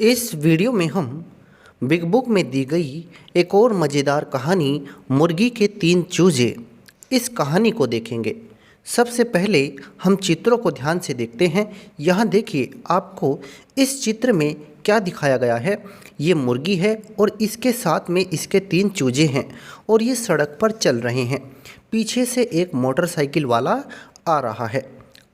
इस वीडियो में हम बिग बुक में दी गई एक और मज़ेदार कहानी मुर्गी के 3 चूजे इस कहानी को देखेंगे। सबसे पहले हम चित्रों को ध्यान से देखते हैं। यहाँ देखिए आपको इस चित्र में क्या दिखाया गया है। ये मुर्गी है और इसके साथ में इसके 3 चूजे हैं और ये सड़क पर चल रहे हैं। पीछे से एक मोटरसाइकिल वाला आ रहा है।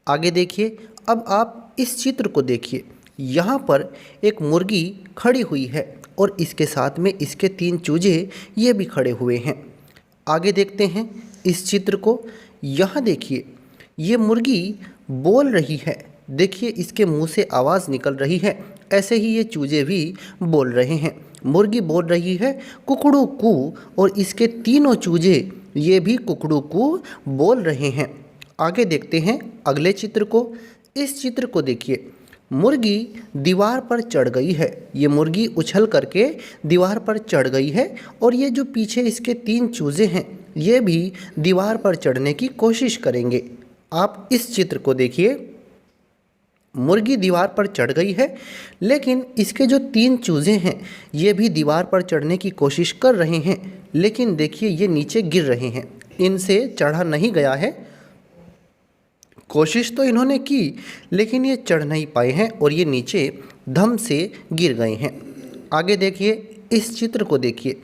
आगे देखिए, अब आप इस चित्र को देखिए। यहाँ पर एक मुर्गी खड़ी हुई है और इसके साथ में इसके 3 चूजे ये भी खड़े हुए हैं। आगे देखते हैं इस चित्र को। यहाँ देखिए ये मुर्गी बोल रही है। देखिए इसके मुंह से आवाज़ निकल रही है। ऐसे ही ये चूजे भी बोल रहे हैं। मुर्गी बोल रही है कुकड़ू कू और इसके तीनों चूजे ये भी कुकड़ू कू बोल रहे हैं। आगे देखते हैं अगले चित्र को। इस चित्र को देखिए, मुर्गी दीवार पर चढ़ गई है। ये मुर्गी उछल करके दीवार पर चढ़ गई है और ये जो पीछे इसके 3 चूजे हैं ये भी दीवार पर चढ़ने की कोशिश करेंगे। आप इस चित्र को देखिए। मुर्गी दीवार पर चढ़ गई है लेकिन इसके जो 3 चूजे हैं ये भी दीवार पर चढ़ने की कोशिश कर रहे हैं, लेकिन देखिए ये नीचे गिर रहे हैं। इनसे चढ़ा नहीं गया है। कोशिश तो इन्होंने की लेकिन ये चढ़ नहीं पाए हैं और ये नीचे धम से गिर गए हैं। आगे देखिए इस चित्र को देखिए।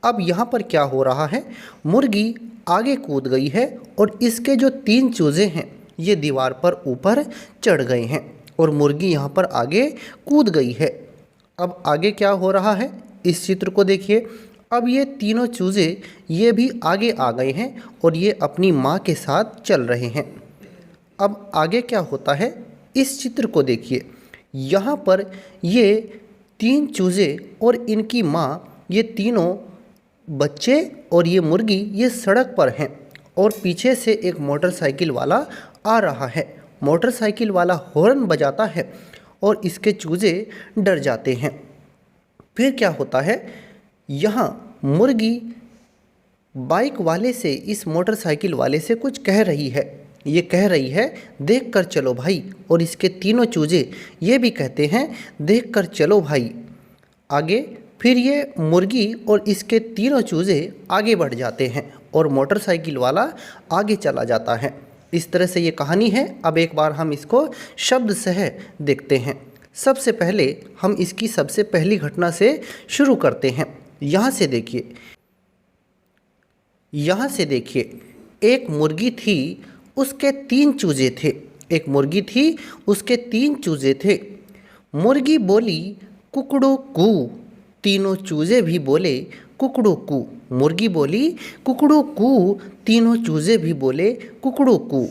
अब यहाँ पर क्या हो रहा है, मुर्गी आगे कूद गई है और इसके जो 3 चूजे हैं ये दीवार पर ऊपर चढ़ गए हैं और मुर्गी यहाँ पर आगे कूद गई है। अब आगे क्या हो रहा है, इस चित्र को देखिए। अब ये तीनों चूजे ये भी आगे आ गए हैं और ये अपनी माँ के साथ चल रहे हैं। अब आगे क्या होता है, इस चित्र को देखिए। यहाँ पर ये 3 चूजे और इनकी माँ, ये तीनों बच्चे और ये मुर्गी ये सड़क पर हैं और पीछे से एक मोटरसाइकिल वाला आ रहा है। मोटरसाइकिल वाला हॉर्न बजाता है और इसके चूजे डर जाते हैं। फिर क्या होता है, यहाँ मुर्गी बाइक वाले से, इस मोटरसाइकिल वाले से कुछ कह रही है। ये कह रही है देख कर चलो भाई, और इसके तीनों चूजे ये भी कहते हैं देख कर चलो भाई। आगे फिर ये मुर्गी और इसके तीनों चूजे आगे बढ़ जाते हैं और मोटरसाइकिल वाला आगे चला जाता है। इस तरह से ये कहानी है। अब एक बार हम इसको शब्द सह देखते हैं। सबसे पहले हम इसकी सबसे पहली घटना से शुरू करते हैं। यहाँ से देखिए, यहाँ से देखिए, एक मुर्गी थी, उसके 3 चूजे थे। एक मुर्गी थी, उसके 3 चूजे थे। मुर्गी बोली कुकड़ू कू, तीनों चूजे भी बोले कुकड़ू कू। मुर्गी बोली कुकड़ू कू, तीनों चूजे भी बोले कुकड़ू कू।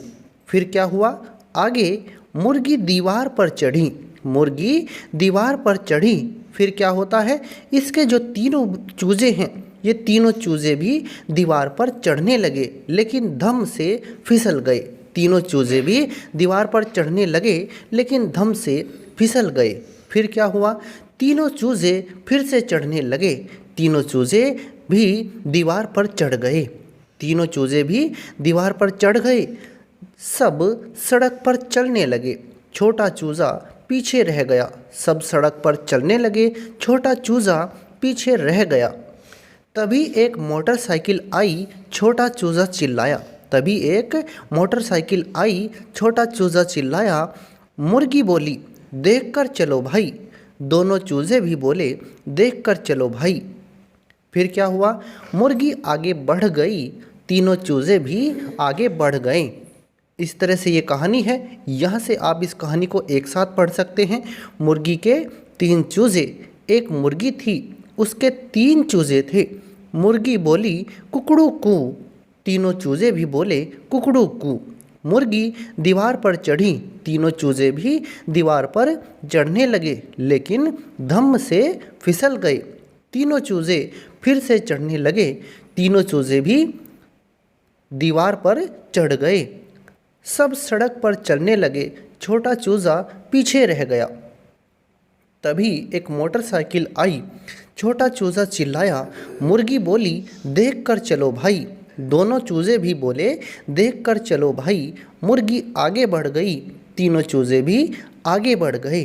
फिर क्या हुआ, आगे मुर्गी दीवार पर चढ़ी। मुर्गी दीवार पर चढ़ी। फिर क्या होता है, इसके जो तीनों चूजे हैं ये तीनों चूजे भी दीवार पर चढ़ने लगे लेकिन धम से फिसल गए। तीनों चूजे भी दीवार पर चढ़ने लगे लेकिन धम से फिसल गए। फिर क्या हुआ, तीनों चूजे फिर से चढ़ने लगे। तीनों चूजे भी दीवार पर चढ़ गए। तीनों चूजे भी दीवार पर चढ़ गए। सब सड़क पर चलने लगे। छोटा चूजा पीछे रह गया। सब सड़क पर चलने लगे, छोटा चूजा पीछे रह गया। तभी एक मोटरसाइकिल आई, छोटा चूजा चिल्लाया। तभी एक मोटरसाइकिल आई, छोटा चूजा चिल्लाया। मुर्गी बोली देख कर चलो भाई। दोनों चूजे भी बोले देख कर चलो भाई। फिर क्या हुआ, मुर्गी आगे बढ़ गई, तीनों चूजे भी आगे बढ़ गए। इस तरह से ये कहानी है। यहाँ से आप इस कहानी को एक साथ पढ़ सकते हैं। मुर्गी के 3 चूजे, एक मुर्गी थी, उसके 3 चूजे थे। मुर्गी बोली कुकड़ू कू, तीनों चूजे भी बोले कुकड़ू कू। मुर्गी दीवार पर चढ़ी, तीनों चूजे भी दीवार पर चढ़ने लगे लेकिन धम से फिसल गए। तीनों चूजे फिर से चढ़ने लगे, तीनों चूजे भी दीवार पर चढ़ गए। सब सड़क पर चलने लगे, छोटा चूजा पीछे रह गया। तभी एक मोटरसाइकिल आई, छोटा चूजा चिल्लाया। मुर्गी बोली देख कर चलो भाई। दोनों चूजे भी बोले देख कर चलो भाई। मुर्गी आगे बढ़ गई, तीनों चूजे भी आगे बढ़ गए।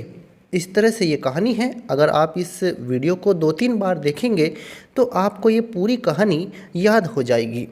इस तरह से ये कहानी है। अगर आप इस वीडियो को 2-3 बार देखेंगे तो आपको ये पूरी कहानी याद हो जाएगी।